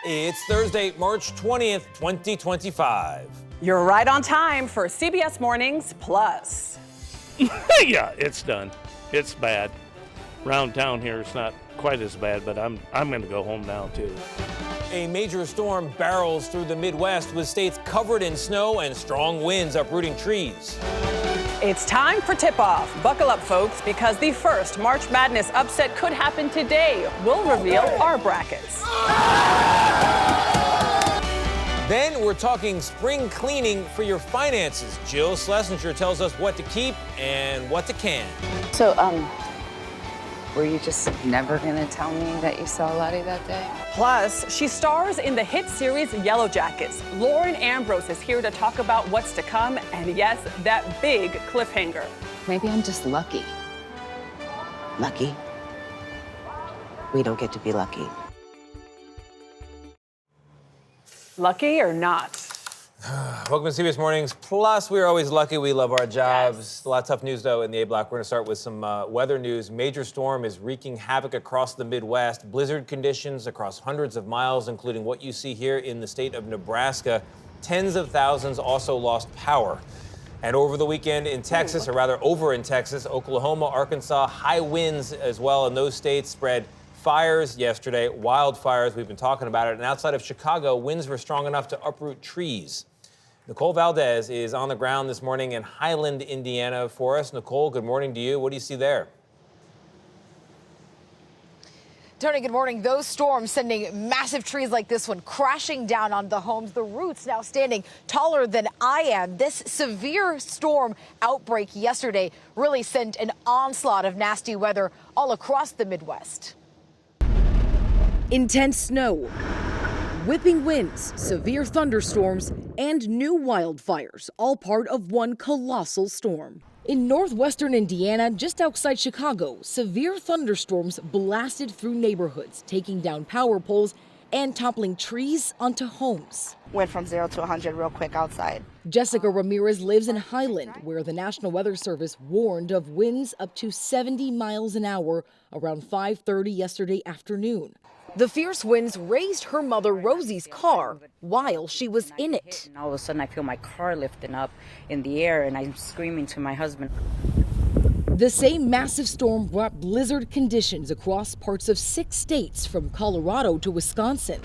It's Thursday, March 20th, 2025. You're right on time for CBS Mornings Plus. Yeah, it's done. It's bad. Around town here, it's not quite as bad, but I'm going to go home now, too. A major storm barrels through the Midwest with states covered in snow and strong winds uprooting trees. It's time for tip-off. Buckle up, folks, because the first March Madness upset could happen today. We'll reveal our brackets. Then we're talking spring cleaning for your finances. Jill Schlesinger tells us what to keep and what to can. So, were you just never gonna tell me that you saw Lottie that day? Plus, she stars in the hit series Yellow Jackets. Lauren Ambrose is here to talk about what's to come, and yes, that big cliffhanger. Maybe I'm just lucky. Lucky? We don't get to be lucky. Lucky or not? Welcome to CBS Mornings Plus. We're always lucky. We love our jobs. Yes. A lot of tough news, though, in the A block. We're going to start with some weather news. Major storm is wreaking havoc across the Midwest. Blizzard conditions across hundreds of miles, including what you see here in the state of Nebraska. Tens of thousands also lost power. And over the weekend in Texas, or rather over in Texas, Oklahoma, Arkansas, high winds as well in those states spread fires yesterday, wildfires. We've been talking about it. And outside of Chicago, winds were strong enough to uproot trees. Nicole Valdez is on the ground this morning in Highland, Indiana for us. Nicole, good morning to you. What do you see there? Tony, good morning. Those storms sending massive trees like this one crashing down on the homes, the roots now standing taller than I am. This severe storm outbreak yesterday really sent an onslaught of nasty weather all across the Midwest. Intense snow, whipping winds, severe thunderstorms, and new wildfires, all part of one colossal storm. In northwestern Indiana, just outside Chicago, severe thunderstorms blasted through neighborhoods, taking down power poles and toppling trees onto homes. Went from 0 to 100 real quick outside. Jessica Ramirez lives in Highland, where the National Weather Service warned of winds up to 70 miles an hour around 5:30 yesterday afternoon. The fierce winds raised her mother Rosie's car while she was in it. And all of a sudden I feel my car lifting up in the air and I'm screaming to my husband. The same massive storm brought blizzard conditions across parts of 6 states from Colorado to Wisconsin.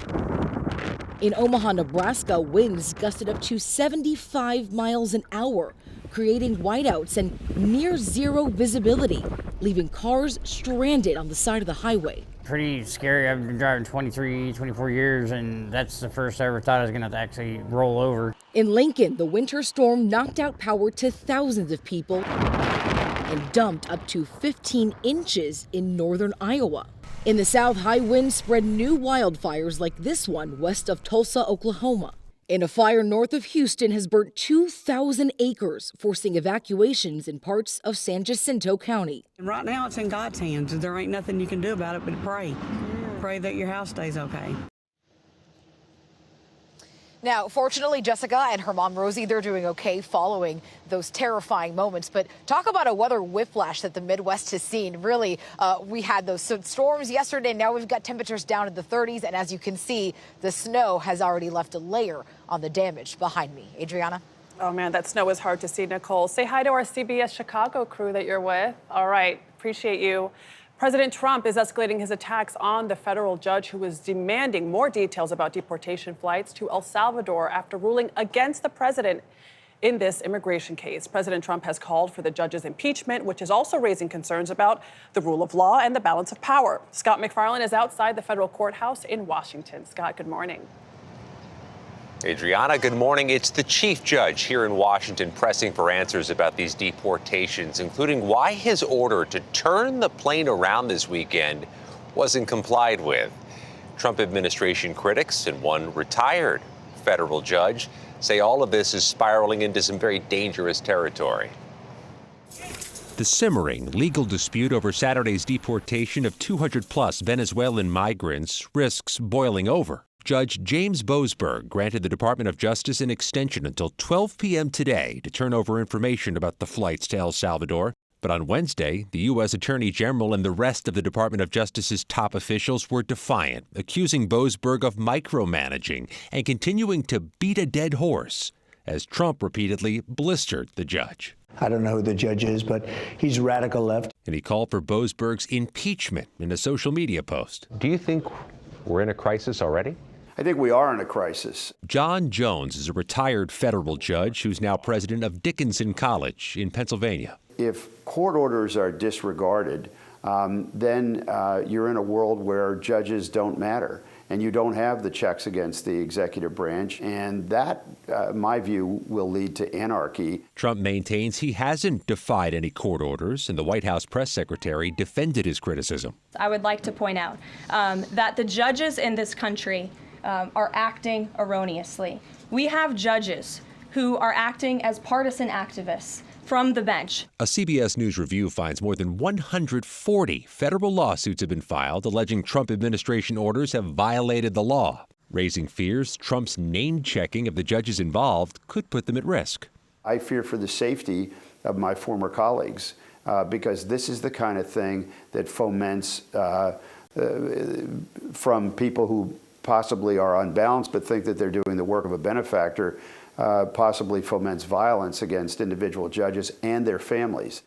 In Omaha, Nebraska, winds gusted up to 75 miles an hour, creating whiteouts and near zero visibility, leaving cars stranded on the side of the highway. Pretty scary. I've been driving 23, 24 years, and that's the first I ever thought I was going to actually roll over. In Lincoln, the winter storm knocked out power to thousands of people and dumped up to 15 inches in northern Iowa. In the south, high winds spread new wildfires like this one west of Tulsa, Oklahoma. And a fire north of Houston has burnt 2,000 acres, forcing evacuations in parts of San Jacinto County. And right now it's in God's hands. There ain't nothing you can do about it but pray. Pray that your house stays okay. Now, fortunately, Jessica and her mom, Rosie, they're doing okay following those terrifying moments. But talk about a weather whiplash that the Midwest has seen. Really, we had those storms yesterday. Now we've got temperatures down in the 30s. And as you can see, the snow has already left a layer on the damage behind me. Adriana? Oh, man, that snow is hard to see, Nicole. Say hi to our CBS Chicago crew that you're with. All right, appreciate you. President Trump is escalating his attacks on the federal judge who is demanding more details about deportation flights to El Salvador after ruling against the president in this immigration case. President Trump has called for the judge's impeachment, which is also raising concerns about the rule of law and the balance of power. Scott McFarland is outside the federal courthouse in Washington. Scott, good morning. Adriana, good morning. It's the chief judge here in Washington pressing for answers about these deportations, including why his order to turn the plane around this weekend wasn't complied with. Trump administration critics and one retired federal judge say all of this is spiraling into some very dangerous territory. The simmering legal dispute over Saturday's deportation of 200-plus Venezuelan migrants risks boiling over. Judge James Boasberg granted the Department of Justice an extension until 12 p.m. today to turn over information about the flights to El Salvador. But on Wednesday, the U.S. Attorney General and the rest of the Department of Justice's top officials were defiant, accusing Boasberg of micromanaging and continuing to beat a dead horse, as Trump repeatedly blistered the judge. I don't know who the judge is, but he's radical left. And he called for Boasberg's impeachment in a social media post. Do you think we're in a crisis already? I think we are in a crisis. John Jones is a retired federal judge who's now president of Dickinson College in Pennsylvania. If court orders are disregarded, then you're in a world where judges don't matter, and you don't have the checks against the executive branch, and that, in my view, will lead to anarchy. Trump maintains he hasn't defied any court orders, and the White House press secretary defended his criticism. I would like to point out that the judges in this country are acting erroneously. We have judges who are acting as partisan activists from the bench. A CBS News review finds more than 140 federal lawsuits have been filed alleging Trump administration orders have violated the law, raising fears Trump's name-checking of the judges involved could put them at risk. I fear for the safety of my former colleagues because this is the kind of thing that foments from people who possibly are unbalanced but think that they're doing the work of a benefactor, possibly foments violence against individual judges and their families.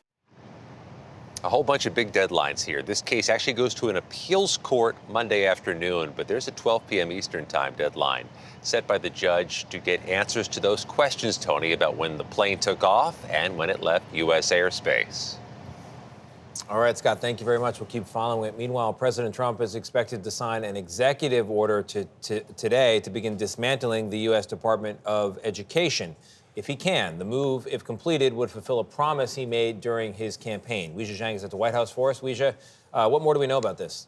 A whole bunch of big deadlines here. This case actually goes to an appeals court Monday afternoon, but there's a 12 p.m. Eastern time deadline set by the judge to get answers to those questions, Tony, about when the plane took off and when it left U.S. airspace. All right, Scott, thank you very much. We'll keep following it. Meanwhile, President Trump is expected to sign an executive order today to begin dismantling the U.S. Department of Education. If he can, the move, if completed, would fulfill a promise he made during his campaign. Weijia Zhang is at the White House for us. Weijia, what more do we know about this?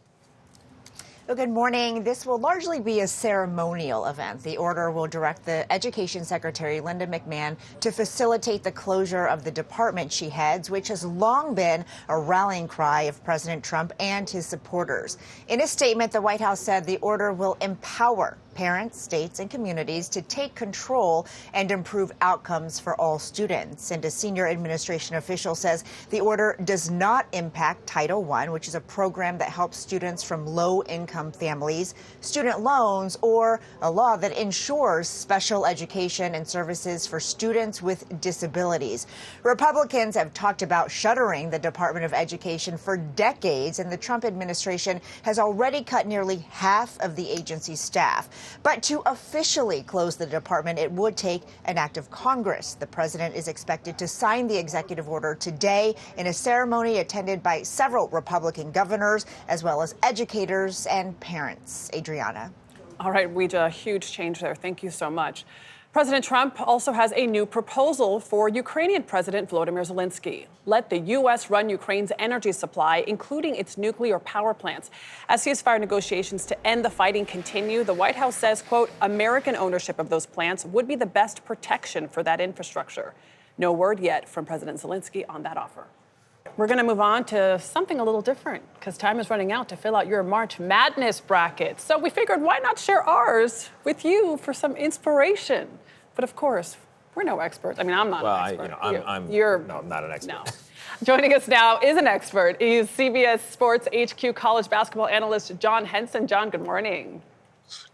Well, good morning. This will largely be a ceremonial event. The order will direct the Education Secretary, Linda McMahon, to facilitate the closure of the department she heads, which has long been a rallying cry of President Trump and his supporters. In a statement, the White House said the order will empower parents, states, and communities to take control and improve outcomes for all students. And a senior administration official says the order does not impact Title I, which is a program that helps students from low-income families, student loans, or a law that ensures special education and services for students with disabilities. Republicans have talked about shuttering the Department of Education for decades, and the Trump administration has already cut nearly half of the agency's staff. But to officially close the department, it would take an act of Congress. The president is expected to sign the executive order today in a ceremony attended by several Republican governors, as well as educators and parents. Adriana. All right, Weijia, huge change there. Thank you so much. President Trump also has a new proposal for Ukrainian President Volodymyr Zelensky. Let the U.S. run Ukraine's energy supply, including its nuclear power plants. As ceasefire negotiations to end the fighting continue, the White House says, quote, American ownership of those plants would be the best protection for that infrastructure. No word yet from President Zelensky on that offer. We're going to move on to something a little different because time is running out to fill out your March Madness bracket. So we figured, why not share ours with you for some inspiration? But of course, we're no experts. I mean, I'm not an expert. I'm not an expert. No. Joining us now is an expert. He's CBS Sports HQ college basketball analyst John Henson. John, good morning.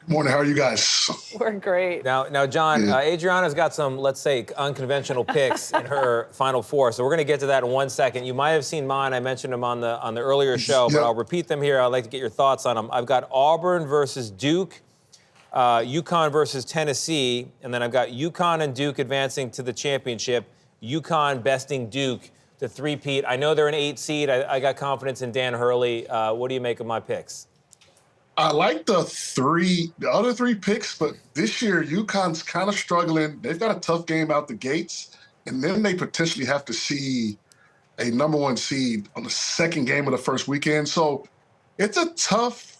Good morning. How are you guys? We're great. Now, John, Adriana's got some, let's say, unconventional picks in her Final Four. So we're going to get to that in 1 second. You might have seen mine. I mentioned them on the earlier show, but I'll repeat them here. I'd like to get your thoughts on them. I've got Auburn versus Duke, UConn versus Tennessee, and then I've got UConn and Duke advancing to the championship, UConn besting Duke to three-peat. I know they're an 8 seed. I got confidence in Dan Hurley. What do you make of my picks? I like the other three picks, but this year UConn's kind of struggling. They've got a tough game out the gates, and then they potentially have to see a number 1 seed on the second game of the first weekend. So it's a tough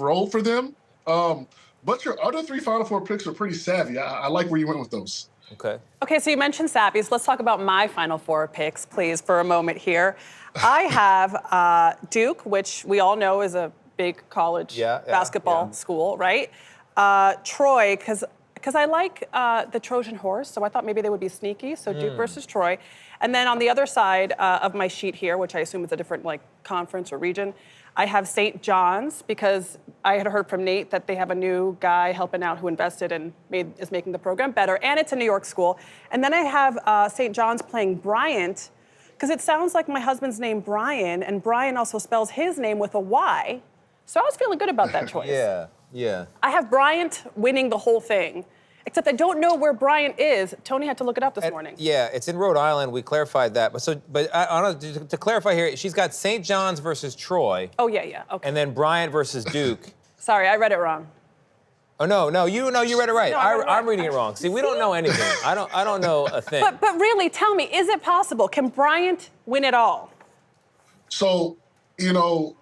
roll for them. But your other 3 Final Four picks are pretty savvy. I like where you went with those. Okay, so you mentioned savvy. So let's talk about my Final Four picks, please, for a moment here. I have Duke, which we all know is a big college basketball school, right? Troy, because because I like the Trojan horse, so I thought maybe they would be sneaky. So Duke versus Troy. And then on the other side of my sheet here, which I assume is a different conference or region, I have St. John's, because I had heard from Nate that they have a new guy helping out who invested and is making the program better, and it's a New York school. And then I have St. John's playing Bryant, because it sounds like my husband's name Brian, and Brian also spells his name with a Y. So I was feeling good about that choice. Yeah. I have Bryant winning the whole thing, except I don't know where Bryant is. Tony had to look it up this morning. Yeah, it's in Rhode Island. We clarified that. To clarify here, she's got St. John's versus Troy. Oh, yeah, okay. And then Bryant versus Duke. Sorry, I read it wrong. Oh, no, you read it right. No, I read it right. I'm reading it wrong. See, we don't know anything. I don't know a thing. But really, tell me, is it possible? Can Bryant win it all? So,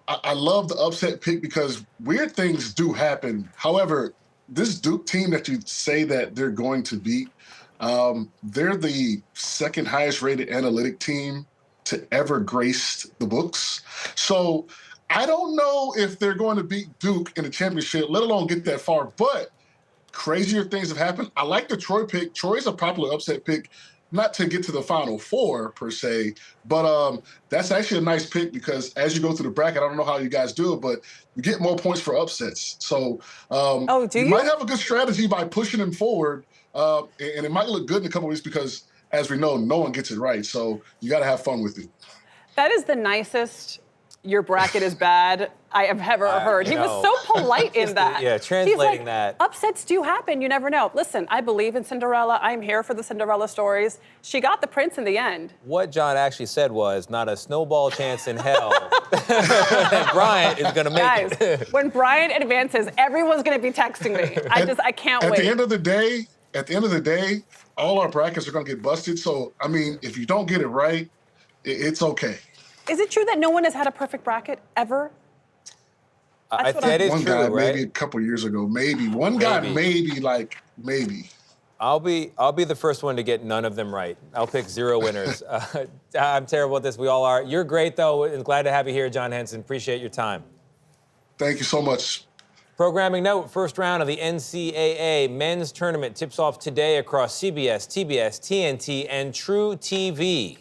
I love the upset pick because weird things do happen. However, this Duke team that you say that they're going to beat, they're the second highest rated analytic team to ever grace the books. So I don't know if they're going to beat Duke in the championship, let alone get that far, but crazier things have happened. I like the Troy pick. Troy's a popular upset pick, not to get to the Final Four per se, but that's actually a nice pick because as you go through the bracket, I don't know how you guys do it, but you get more points for upsets. So you might have a good strategy by pushing them forward, and it might look good in a couple of weeks because, as we know, no one gets it right. So you got to have fun with it. That is the nicest "your bracket is bad" I have ever heard. He was so polite in that. Yeah, translating He's that. Upsets do happen. You never know. Listen, I believe in Cinderella. I'm here for the Cinderella stories. She got the prince in the end. What John actually said was, not a snowball chance in hell that Bryant is going to make it. When Bryant advances, everyone's going to be texting me. I can't wait. At the end of the day, all our brackets are going to get busted. So, I mean, if you don't get it right, it's okay. Is it true that no one has had a perfect bracket ever? I think that is one true, guy, right? maybe a couple years ago, maybe. One guy, maybe. I'll be the first one to get none of them right. I'll pick 0 winners. I'm terrible at this. We all are. You're great, though, and glad to have you here, John Henson. Appreciate your time. Thank you so much. Programming note, first round of the NCAA men's tournament tips off today across CBS, TBS, TNT, and True TV.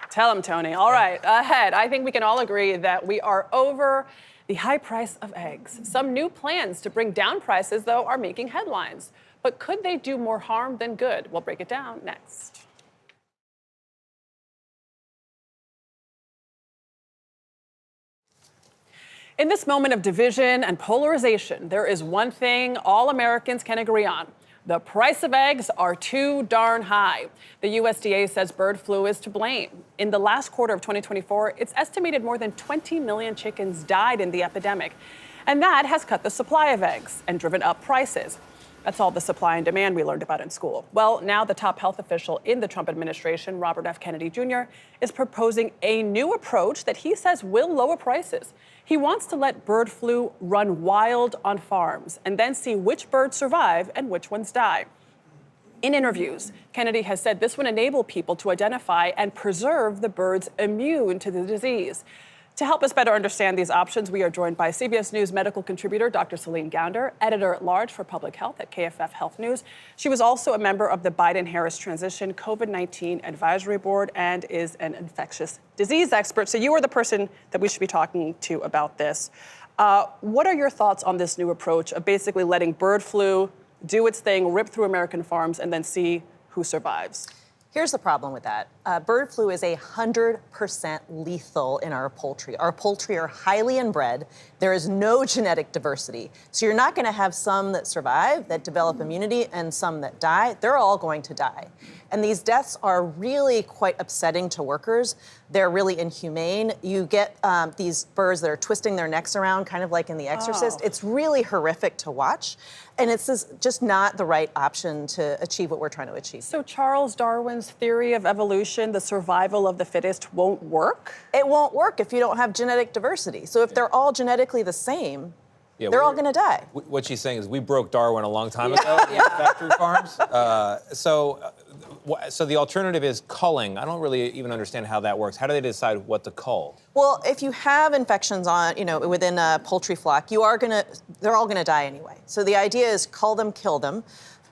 Tell him, Tony. All right, ahead. I think we can all agree that we are over the high price of eggs. Some new plans to bring down prices, though, are making headlines. But could they do more harm than good? We'll break it down next. In this moment of division and polarization, there is one thing all Americans can agree on. The price of eggs are too darn high. The USDA says bird flu is to blame. In the last quarter of 2024, it's estimated more than 20 million chickens died in the epidemic. And that has cut the supply of eggs and driven up prices. That's all the supply and demand we learned about in school. Well, now the top health official in the Trump administration, Robert F. Kennedy Jr., is proposing a new approach that he says will lower prices. He wants to let bird flu run wild on farms and then see which birds survive and which ones die. In interviews, Kennedy has said this would enable people to identify and preserve the birds immune to the disease. To help us better understand these options, we are joined by CBS News medical contributor Dr. Celine Gounder, editor-at-large for public health at KFF Health News. She was also a member of the Biden-Harris Transition COVID-19 Advisory Board and is an infectious disease expert. So you are the person that we should be talking to about this. What are your thoughts on this new approach of basically letting bird flu do its thing, rip through American farms, and then see who survives? Here's the problem with that. Bird flu is 100% lethal in our poultry. Our poultry are highly inbred. There is no genetic diversity. So you're not going to have some that survive, that develop immunity, and some that die. They're all going to die. And these deaths are really quite upsetting to workers. They're really inhumane. You get these birds that are twisting their necks around, kind of like in The Exorcist. It's really horrific to watch. And it's just not the right option to achieve what we're trying to achieve. So Charles Darwin's theory of evolution, the survival of the fittest, won't work? It won't work if you don't have genetic diversity. So if they're all genetically the same, they're all going to die. What she's saying is we broke Darwin a long time ago in factory farms. So the alternative is culling. I don't really even understand how that works. How do they decide what to cull? Well, if you have infections on, within a poultry flock, they're all going to die anyway. So the idea is cull them, kill them.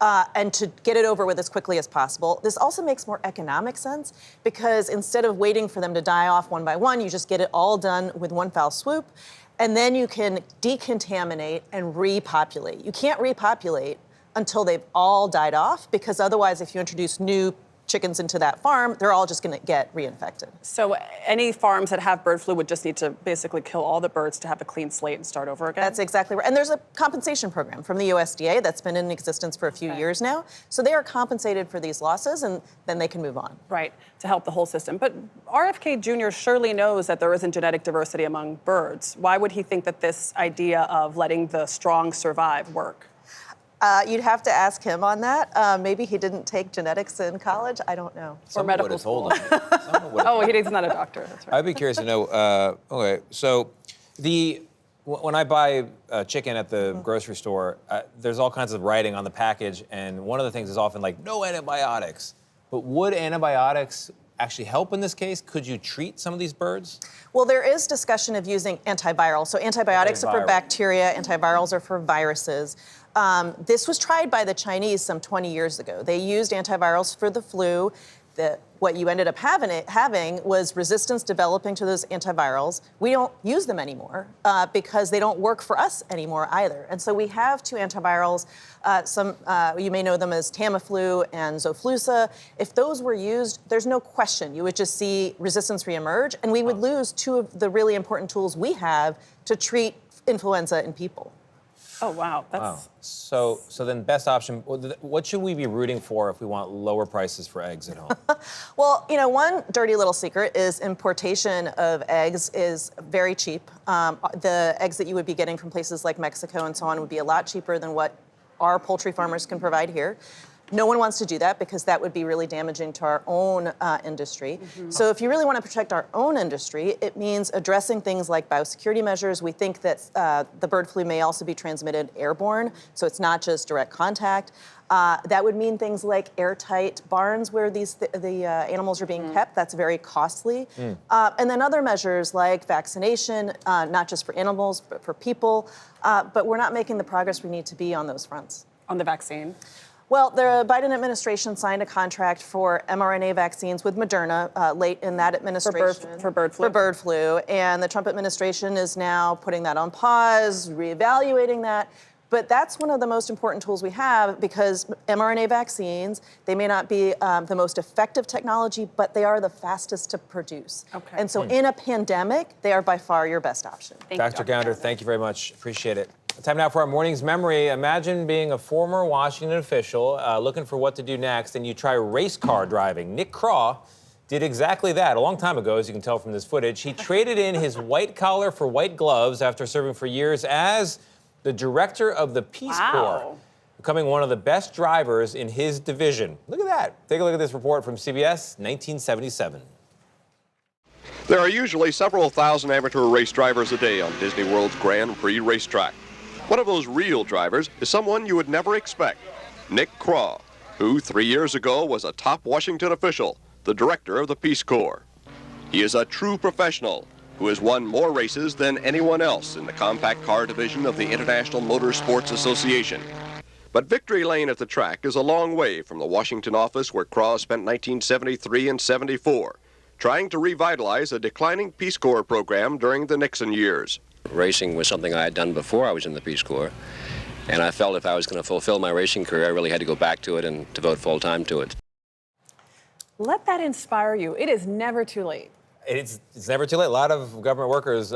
and to get it over with as quickly as possible. This also makes more economic sense because instead of waiting for them to die off one by one, you just get it all done with one foul swoop. And then you can decontaminate and repopulate. You can't repopulate until they've all died off, because otherwise, if you introduce new chickens into that farm, they're all just going to get reinfected. So any farms that have bird flu would just need to basically kill all the birds to have a clean slate and start over again? That's exactly right. And there's a compensation program from the USDA that's been in existence for a few years now. So they are compensated for these losses, and then they can move on. Right, to help the whole system. But RFK Jr. surely knows that there isn't genetic diversity among birds. Why would he think that this idea of letting the strong survive work? You'd have to ask him on that. Maybe he didn't take genetics in college. I don't know. Or medical school. Oh, he's not a doctor. That's right. I'd be curious to know. Okay, so when I buy chicken at the grocery store, there's all kinds of writing on the package, and one of the things is often like no antibiotics. But would antibiotics actually help in this case? Could you treat some of these birds? Well, there is discussion of using antivirals. So antibiotics are for bacteria, antivirals are for viruses. This was tried by the Chinese some 20 years ago. They used antivirals for the flu. What you ended up having was resistance developing to those antivirals. We don't use them anymore because they don't work for us anymore either. And so we have two antivirals. You may know them as Tamiflu and Xofluza. If those were used, there's no question you would just see resistance reemerge, and we would lose two of the really important tools we have to treat influenza in people. Oh, wow. Wow. So then best option, what should we be rooting for if we want lower prices for eggs at home? Well, one dirty little secret is importation of eggs is very cheap. The eggs that you would be getting from places like Mexico and so on would be a lot cheaper than what our poultry farmers can provide here. No one wants to do that because that would be really damaging to our own industry. So if you really want to protect our own industry, it means addressing things like biosecurity measures. We think that the bird flu may also be transmitted airborne, so it's not just direct contact. That would mean things like airtight barns where the animals are being kept. That's very costly. And then other measures like vaccination, not just for animals, but for people. But we're not making the progress we need to be on those fronts. On the vaccine? Well, the Biden administration signed a contract for mRNA vaccines with Moderna late in that administration. For bird flu? For bird flu. And the Trump administration is now putting that on pause, reevaluating that. But that's one of the most important tools we have because mRNA vaccines, they may not be the most effective technology, but they are the fastest to produce. Okay. And so in a pandemic, they are by far your best option. Dr. Gounder, thank you very much. Appreciate it. Time now for our morning's memory. Imagine being a former Washington official looking for what to do next, and you try race car driving. Nick Craw did exactly that a long time ago, as you can tell from this footage. He traded in his white collar for white gloves after serving for years as the director of the Peace Corps, becoming one of the best drivers in his division. Look at that. Take a look at this report from CBS 1977. There are usually several thousand amateur race drivers a day on Disney World's Grand Prix racetrack. One of those real drivers is someone you would never expect, Nick Craw, who 3 years ago was a top Washington official, the director of the Peace Corps. He is a true professional who has won more races than anyone else in the compact car division of the International Motorsports Association. But victory lane at the track is a long way from the Washington office where Craw spent 1973 and 74, trying to revitalize a declining Peace Corps program during the Nixon years. Racing was something I had done before I was in the Peace Corps, and I felt if I was going to fulfill my racing career, I really had to go back to it and devote full time to it. Let that inspire you. It is never too late. It's never too late. A lot of government workers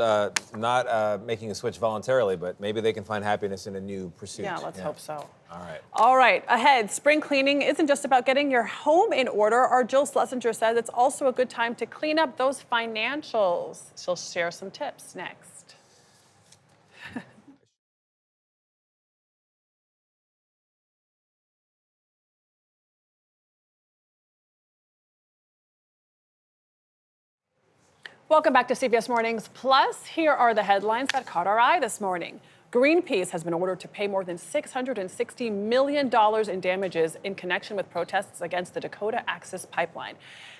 not making a switch voluntarily, but maybe they can find happiness in a new pursuit. Yeah, let's hope so. All right. All right, ahead, spring cleaning isn't just about getting your home in order. Our Jill Schlesinger says it's also a good time to clean up those financials. She'll share some tips next. Welcome back to CBS Mornings Plus. Here are the headlines that caught our eye this morning. Greenpeace has been ordered to pay more than $660 million in damages in connection with protests against the Dakota Access Pipeline.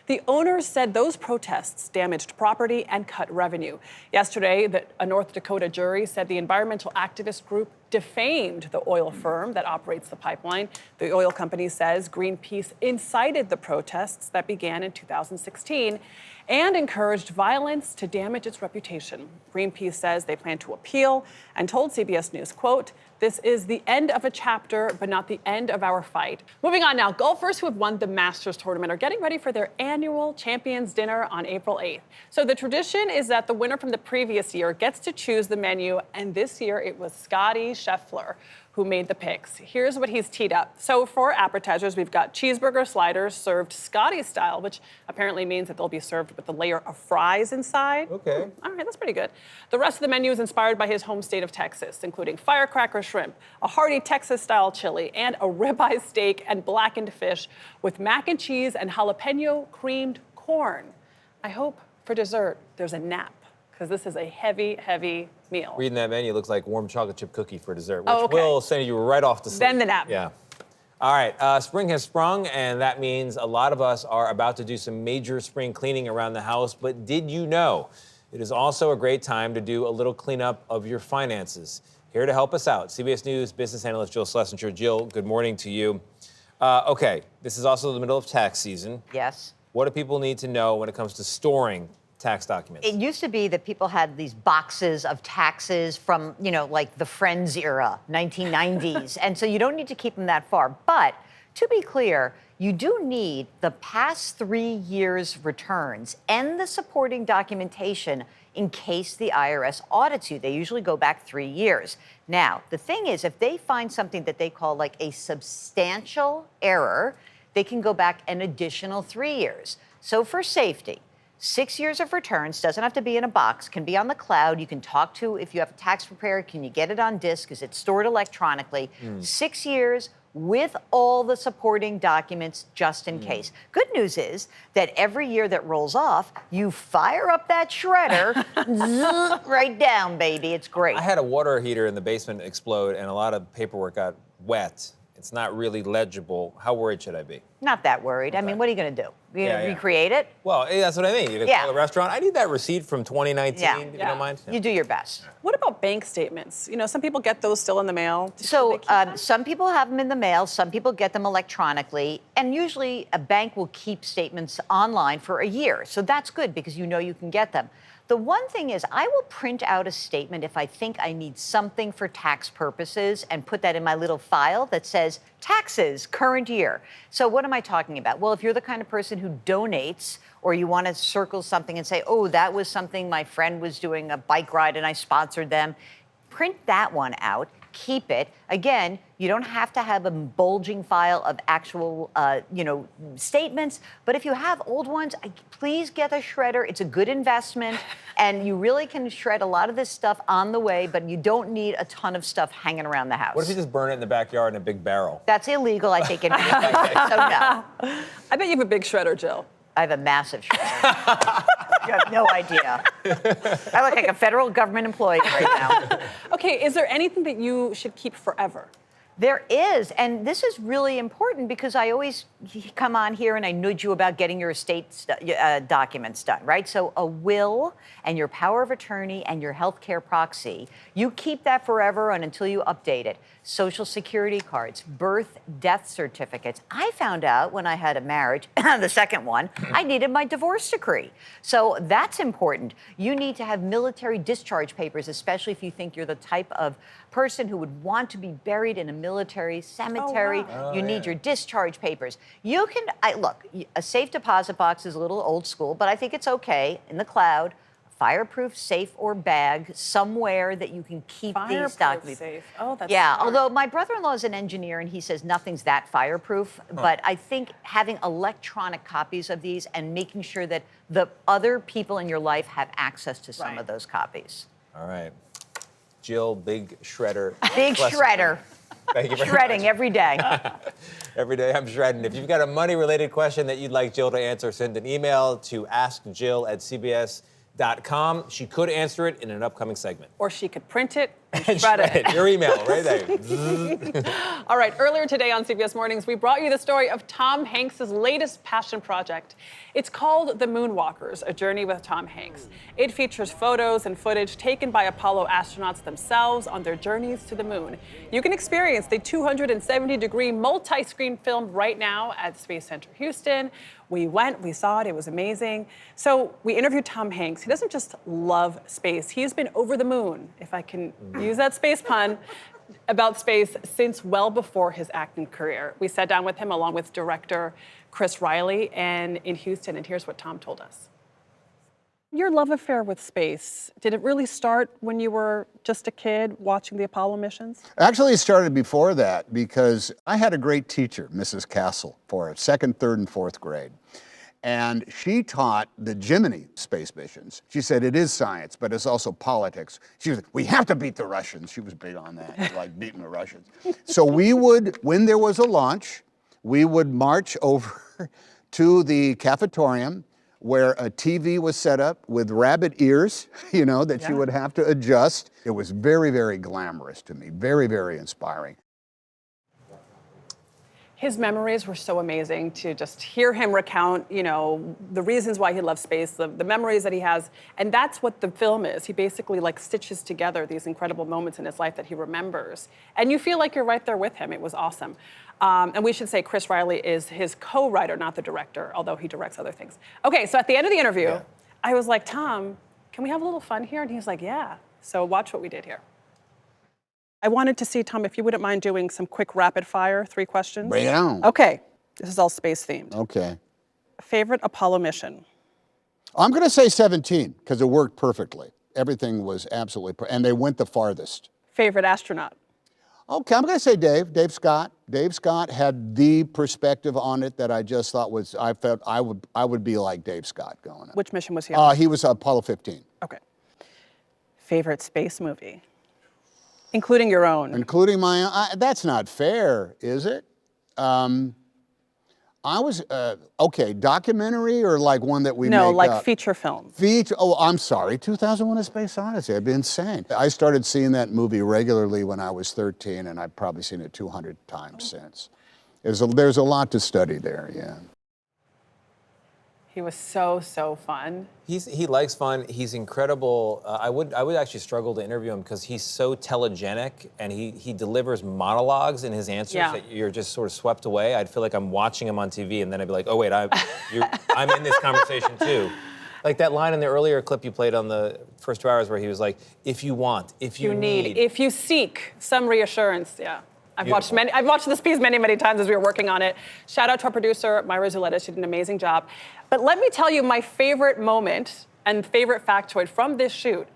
The owners said those protests damaged property and cut revenue. Yesterday, a North Dakota jury said the environmental activist group defamed the oil firm that operates the pipeline. The oil company says Greenpeace incited the protests that began in 2016 and encouraged violence to damage its reputation. Greenpeace says they plan to appeal and told CBS News, quote, "This is the end of a chapter, but not the end of our fight." Moving on now, golfers who have won the Masters tournament are getting ready for their annual Champions Dinner on April 8th. So the tradition is that the winner from the previous year gets to choose the menu, and this year it was Scotty Scheffler who made the picks. Here's what he's teed up. So for appetizers, we've got cheeseburger sliders served Scotty style, which apparently means that they'll be served with a layer of fries inside. Okay. All right, that's pretty good. The rest of the menu is inspired by his home state of Texas, including firecracker shrimp, a hearty Texas-style chili, and a ribeye steak and blackened fish with mac and cheese and jalapeno creamed corn. I hope for dessert there's a nap, because this is a heavy, heavy meal. Reading that menu, looks like warm chocolate chip cookie for dessert, which Oh, okay. will send you right off to sleep. Then the nap. Yeah. All right, spring has sprung, and that means a lot of us are about to do some major spring cleaning around the house. But did you know it is also a great time to do a little cleanup of your finances? Here to help us out, CBS News business analyst Jill Schlesinger. Jill, good morning to you. Okay, this is also the middle of tax season. Yes. What do people need to know when it comes to storing tax documents? It used to be that people had these boxes of taxes from, like the Friends era, 1990s. And so you don't need to keep them that far. But to be clear, you do need the past 3 years' returns and the supporting documentation in case the IRS audits you. They usually go back 3 years. Now, the thing is, if they find something that they call like a substantial error, they can go back an additional 3 years. So for safety, 6 years of returns, doesn't have to be in a box, can be on the cloud. You can talk to, if you have a tax preparer, can you get it on disk? Is it stored electronically? 6 years with all the supporting documents just in case. Good news is that every year that rolls off, you fire up that shredder, zzz, right down, baby. It's great. I had a water heater in the basement explode, and a lot of paperwork got wet. It's not really legible. How worried should I be? Not that worried. I mean, what are you going to do? You gonna recreate it? Well, that's what I mean. You call the restaurant. I need that receipt from 2019, if you don't mind. You do your best. What about bank statements? Some people get those still in the mail. So some people have them in the mail, some people get them electronically, and usually a bank will keep statements online for a year. So that's good because you can get them. The one thing is, I will print out a statement if I think I need something for tax purposes and put that in my little file that says taxes, current year. So what am I talking about? Well, if you're the kind of person who donates, or you want to circle something and say, oh, that was something my friend was doing a bike ride and I sponsored them, print that one out. Keep it. Again, you don't have to have a bulging file of actual, statements. But if you have old ones, please get a shredder. It's a good investment. And you really can shred a lot of this stuff on the way, but you don't need a ton of stuff hanging around the house. What if you just burn it in the backyard in a big barrel? That's illegal, I think. So no. I bet you have a big shredder, Jill. I have a massive shredder. You have no idea. I look like a federal government employee right now. Okay, is there anything that you should keep forever? There is, and this is really important because I always come on here and I nudge you about getting your estate documents done, right? So a will and your power of attorney and your healthcare proxy, you keep that forever and until you update it. Social security cards, birth, death certificates. I found out when I had a marriage, the second one, I needed my divorce decree. So that's important. You need to have military discharge papers, especially if you think you're the type of person who would want to be buried in a military cemetery. Oh, wow. You need your discharge papers. You can, look, a safe deposit box is a little old school, but I think it's okay in the cloud. Fireproof safe or bag somewhere that you can keep these documents. Safe. Oh, that's yeah. smart. Although my brother-in-law is an engineer and he says nothing's that fireproof, but I think having electronic copies of these and making sure that the other people in your life have access to some of those copies. All right. Jill, big shredder. Big shredder. Thank you very Shredding much. every day. Every day I'm shredding. If you've got a money-related question that you'd like Jill to answer, send an email to askjill@cbs.com. She could answer it in an upcoming segment. Or she could print it And shred it. Your email, right there. All right, earlier today on CBS Mornings, we brought you the story of Tom Hanks' latest passion project. It's called The Moonwalkers, A Journey with Tom Hanks. It features photos and footage taken by Apollo astronauts themselves on their journeys to the moon. You can experience the 270-degree multi-screen film right now at Space Center Houston. We went, we saw it, it was amazing. So we interviewed Tom Hanks. He doesn't just love space, he's been over the moon, if I can use that space pun, about space since well before his acting career. We sat down with him along with director Chris Riley in Houston, and here's what Tom told us. Your love affair with space, did it really start when you were just a kid watching the Apollo missions? Actually, it started before that because I had a great teacher, Mrs. Castle, for second, third, and fourth grade. And she taught the Gemini space missions. She said, it is science, but it's also politics. She was like, we have to beat the Russians. She was big on that, like beating the Russians. So we would, when there was a launch, we would march over to the cafetorium where a TV was set up with rabbit ears, you know, that you would have to adjust. It was very, very glamorous to me, very, very inspiring. His memories were so amazing to just hear him recount, you know, the reasons why he loves space, the memories that he has. And that's what the film is. He basically like stitches together these incredible moments in his life that he remembers. And you feel like you're right there with him. It was awesome. And we should say Chris Riley is his co-writer, not the director, although he directs other things. Okay, so at the end of the interview, I was like, Tom, can we have a little fun here? And he was like, yeah. So watch what we did here. I wanted to see, Tom, if you wouldn't mind doing some quick rapid fire, 3 questions. Bring it on. Okay, this is all space themed. Okay. Favorite Apollo mission? I'm going to say 17 because it worked perfectly. Everything was absolutely, and they went the farthest. Favorite astronaut? Okay, I'm going to say Dave Scott. Dave Scott had the perspective on it that I just thought was, I felt I would be like Dave Scott going on. Which mission was he on? He was Apollo 15. Okay. Favorite space movie? Including your own. Including my own. That's not fair, is it? I was, okay, documentary or like one that we No, make like up? feature film. Feature, oh, I'm sorry, 2001: A Space Odyssey. I'd be insane. I started seeing that movie regularly when I was 13, and I've probably seen it 200 times since. There's a lot to study there, yeah. He was so fun. He likes fun. He's incredible. I would actually struggle to interview him because he's so telegenic and he delivers monologues in his answers that you're just sort of swept away. I'd feel like I'm watching him on TV and then I'd be like, oh wait, I'm in this conversation too. Like that line in the earlier clip you played on the first 2 hours where he was like, if you want, if you need. If you seek some reassurance, I've watched this piece many times as we were working on it. Shout out to our producer, Myra Zuleta. She did an amazing job. But let me tell you my favorite moment and favorite factoid from this shoot.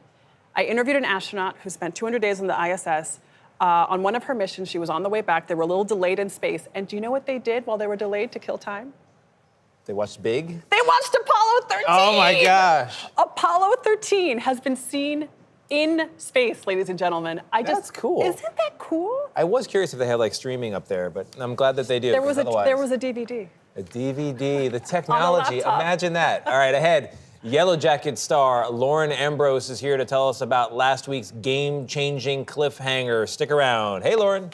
I interviewed an astronaut who spent 200 days on the ISS. On one of her missions, she was on the way back. They were a little delayed in space. And do you know what they did while they were delayed to kill time? They watched Big? They watched Apollo 13! Oh my gosh. Apollo 13 has been seen in space, ladies and gentlemen. That's cool. Isn't that cool? I was curious if they had like streaming up there, but I'm glad that they do. There was a DVD. A DVD, the technology, laptop. imagine that. All right, ahead. Yellow Jacket star Lauren Ambrose is here to tell us about last week's game-changing cliffhanger. Stick around. Hey, Lauren.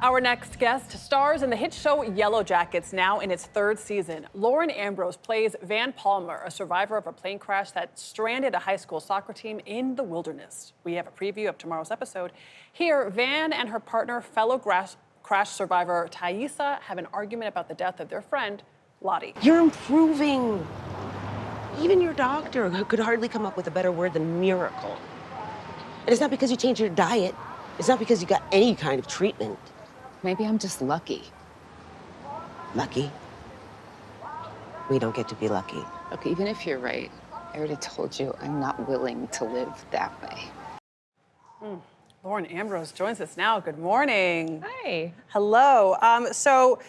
Our next guest stars in the hit show Yellow Jackets, now in its 3rd season. Lauren Ambrose plays Van Palmer, a survivor of a plane crash that stranded a high school soccer team in the wilderness. We have a preview of tomorrow's episode. Here, Van and her partner, fellow crash survivor Thaisa, have an argument about the death of their friend, Lottie. You're improving. Even your doctor could hardly come up with a better word than miracle. And it's not because you changed your diet. It's not because you got any kind of treatment. Maybe I'm just lucky. Lucky? We don't get to be lucky. Look, even if you're right, I already told you I'm not willing to live that way. Lauren Ambrose joins us now. Good morning. Hi. Hello. So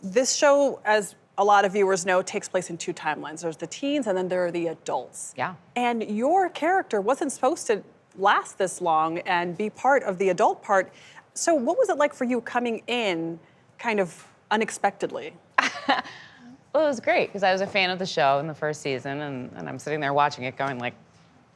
this show, as a lot of viewers know, takes place in 2 timelines. There's the teens and then there are the adults. Yeah. And your character wasn't supposed to last this long and be part of the adult part. So what was it like for you coming in kind of unexpectedly? Well, it was great because I was a fan of the show in the first season, and I'm sitting there watching it going like,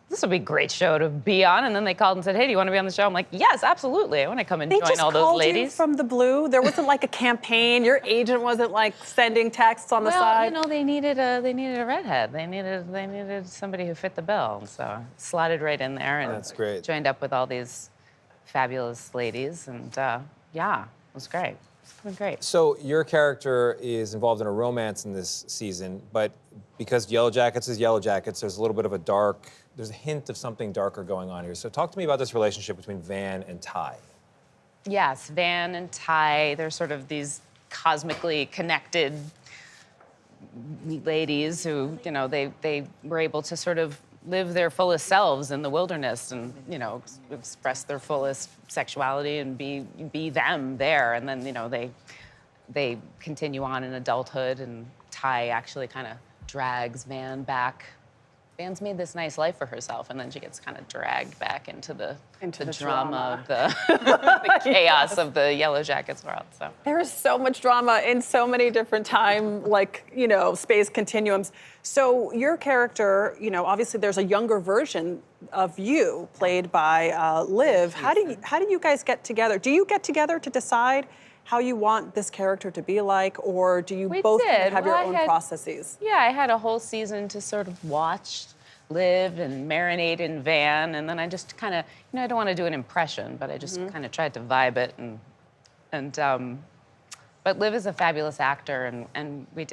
this would be a great show to be on. And then they called and said, hey, do you want to be on the show? I'm like, yes, absolutely. I want to come and join all those ladies. They just called you from the blue? There wasn't like a campaign? Your agent wasn't like sending texts on the side? Well, you know, they needed a redhead. They needed somebody who fit the bill. So I slotted right in there and that's great. Joined up with all these fabulous ladies. And yeah, it was great. It's been great. So your character is involved in a romance in this season, but because Yellow Jackets is Yellow Jackets, there's a little bit of there's a hint of something darker going on here. So talk to me about this relationship between Van and Ty. Yes, Van and Ty, they're sort of these cosmically connected ladies who, you know, they were able to sort of live their fullest selves in the wilderness and, you know, express their fullest sexuality and be them there. And then, you know, they continue on in adulthood, and Ty actually kind of drags Van back. Van's made this nice life for herself, and then she gets kind of dragged back into the drama of the chaos of the Yellow Jackets world. So there is so much drama in so many different time, like, you know, space continuums. So your character, you know, obviously there's a younger version of you played by Liv. How do you guys get together? Do you get together to decide how you want this character to be like, or do you both have your own processes? Yeah, I had a whole season to sort of watch, live, and marinate in Van, and then I just kind of, you know, I don't want to do an impression, but I just kind of tried to vibe it, but Liv is a fabulous actor, and we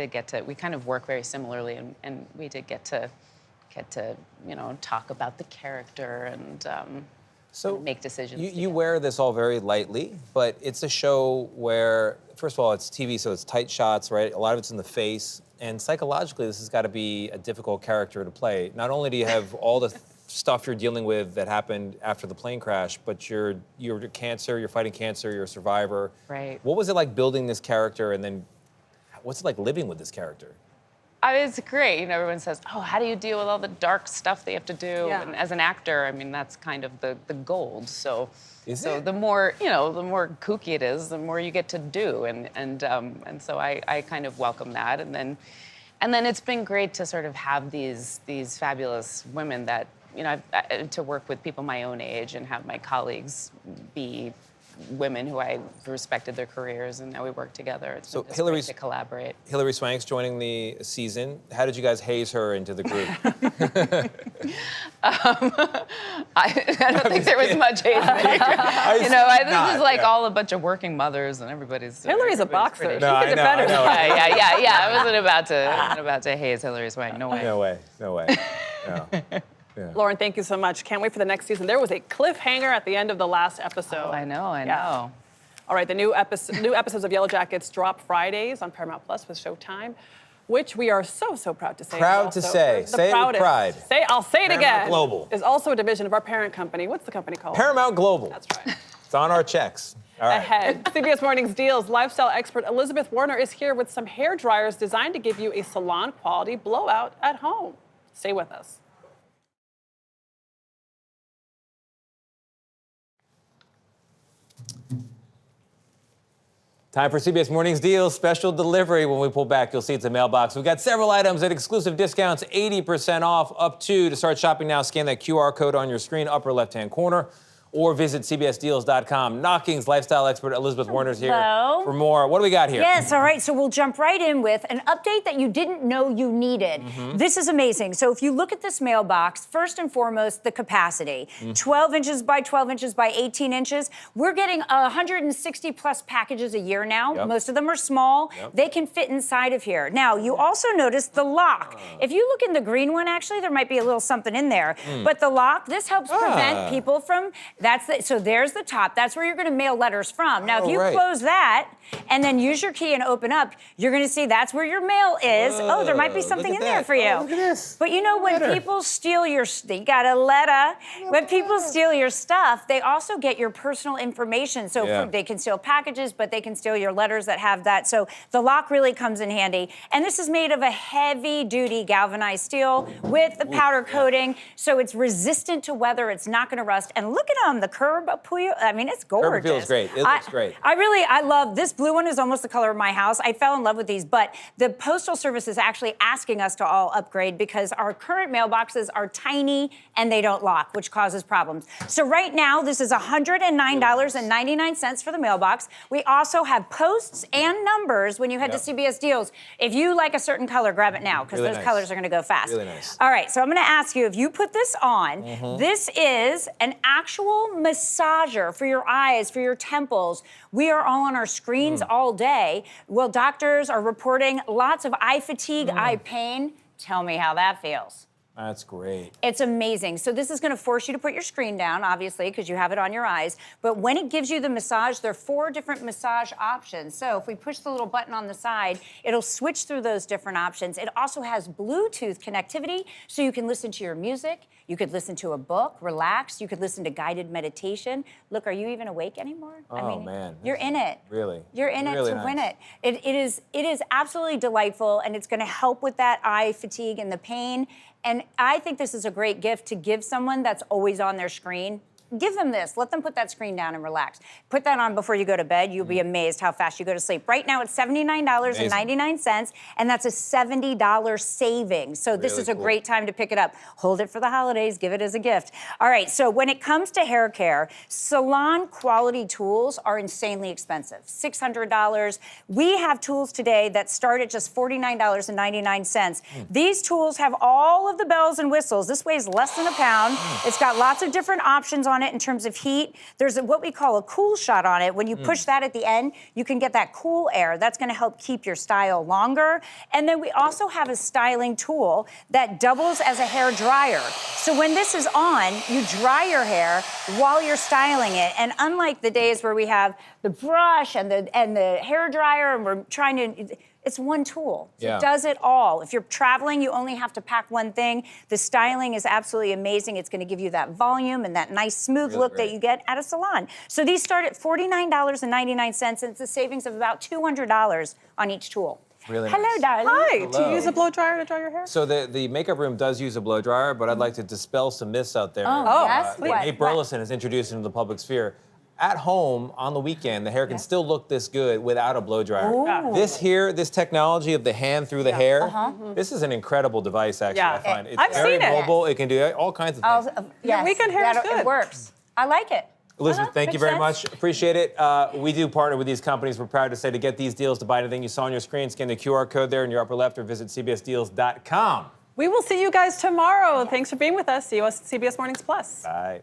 kind of work very similarly, and we did get to, you know, talk about the character and make decisions. You wear this all very lightly, but it's a show where, first of all, it's TV, so it's tight shots, right? A lot of it's in the face, and psychologically, this has got to be a difficult character to play. Not only do you have all the stuff you're dealing with that happened after the plane crash, but you're cancer, you're fighting cancer, you're a survivor. Right. What was it like building this character, and then what's it like living with this character? I mean, it's great. You know, everyone says, oh, how do you deal with all the dark stuff they have to do? Yeah. And as an actor, I mean, that's kind of the gold. So the more, you know, the more kooky it is, the more you get to do. And so I kind of welcome that. And then it's been great to sort of have these fabulous women that, you know, to work with people my own age and have my colleagues be women who I respected their careers, and now we work together. It's been great to collaborate. Hilary Swank's joining the season. How did you guys haze her into the group? I don't think there was much hate. You know, this is like all a bunch of working mothers, and everybody's. Hillary's a boxer. No, I know. Yeah. I wasn't about to haze Hilary Swank. No way. No way. No. Yeah. Lauren, thank you so much. Can't wait for the next season. There was a cliffhanger at the end of the last episode. Oh, I know. All right, the new episodes of Yellow Jackets drop Fridays on Paramount Plus with Showtime, which we are so proud to say. Proud to say. Say it with pride. I'll say it again. Paramount Global is also a division of our parent company. What's the company called? Paramount Global. That's right. It's on our checks. All right. Ahead. CBS Mornings Deals lifestyle expert Elizabeth Warner is here with some hair dryers designed to give you a salon quality blowout at home. Stay with us. Time for CBS Mornings Deals special delivery. When we pull back, you'll see it's a mailbox. We've got several items at exclusive discounts, 80% off, up to start shopping now. Scan that QR code on your screen, upper left-hand corner, or visit cbsdeals.com. Knockings lifestyle expert Elizabeth Warner's here for more. What do we got here? Yes, all right, so we'll jump right in with an update that you didn't know you needed. This is amazing. So if you look at this mailbox, first and foremost, the capacity. 12 inches by 12 inches by 18 inches. We're getting 160 plus packages a year now. Most of them are small. They can fit inside of here. Now, you also notice the lock. If you look in the green one, actually, there might be a little something in there. But the lock, this helps prevent people from so there's the top. That's where you're going to mail letters from. Now, if you close that and then use your key and open up, you're going to see that's where your mail is. Oh, there might be something in there for you. Look at this. But you know, when people steal you got a letter. When people steal your stuff, they also get your personal information. So they can steal packages, but they can steal your letters that have that. So the lock really comes in handy. And this is made of a heavy-duty galvanized steel with the powder coating. So it's resistant to weather. It's not going to rust. And look at them. The curb appeal. I mean, it's gorgeous. Curb appeal is great. It looks great. I love this blue one. Is almost the color of my house. I fell in love with these, but the Postal Service is actually asking us to all upgrade because our current mailboxes are tiny and they don't lock, which causes problems. So right now, this is $109.99 for the mailbox. We also have posts and numbers when you head to CBS Deals. If you like a certain color, grab it now because Really those nice. colors are going to go fast. Really nice. All right, so I'm going to ask you, if you put this on, this is an actual massager for your eyes, for your temples. We are all on our screens all day. Well, doctors are reporting lots of eye fatigue, eye pain. Tell me how that feels. That's great. It's amazing. So this is going to force you to put your screen down, obviously, because you have it on your eyes. But when it gives you the massage, there are 4 different massage options. So if we push the little button on the side, it'll switch through those different options. It also has Bluetooth connectivity, so you can listen to your music. You could listen to a book, relax. You could listen to guided meditation. Look, are you even awake anymore? Oh, man. You're in it. Really? You're in it Really to win nice. it. It is absolutely delightful, and it's going to help with that eye fatigue and the pain. And I think this is a great gift to give someone that's always on their screen. Give them this. Let them put that screen down and relax. Put that on before you go to bed. You'll be amazed how fast you go to sleep. Right now, it's $79.99, and that's a $70 savings. So this Really is a cool. great time to pick it up. Hold it for the holidays. Give it as a gift. All right, so when it comes to hair care, salon quality tools are insanely expensive, $600. We have tools today that start at just $49.99. These tools have all of the bells and whistles. This weighs less than a pound. It's got lots of different options on it in terms of heat. There's what we call a cool shot on it. When you push that at the end, you can get that cool air. That's going to help keep your style longer. And then we also have a styling tool that doubles as a hair dryer. So when this is on, you dry your hair while you're styling it. And unlike the days where we have the brush and the hair dryer and we're trying to, it's one tool. So it does it all. If you're traveling, you only have to pack one thing. The styling is absolutely amazing. It's going to give you that volume and that nice smooth look that you get at a salon. So these start at $49.99, and it's a savings of about $200 on each tool. Really Hello, nice. darling. Hi. Do Hello. you use a blow dryer to dry your hair? So the makeup room does use a blow dryer, but I'd like to dispel some myths out there. Yes? that What? Nate Burleson has introduced into the public sphere. At home, on the weekend, the hair can still look this good without a blow dryer. Ooh. This technology of the hand through the hair, this is an incredible device, actually, I find. It's I've very seen it. mobile. It can do all kinds of things. Yes, weekend hair is good. It works. I like it. Elizabeth, thank you makes very sense. much. Appreciate it. We do partner with these companies. We're proud to say to get these deals, to buy anything you saw on your screen, scan the QR code there in your upper left or visit cbsdeals.com. We will see you guys tomorrow. Thanks for being with us. See you at CBS Mornings Plus. Bye.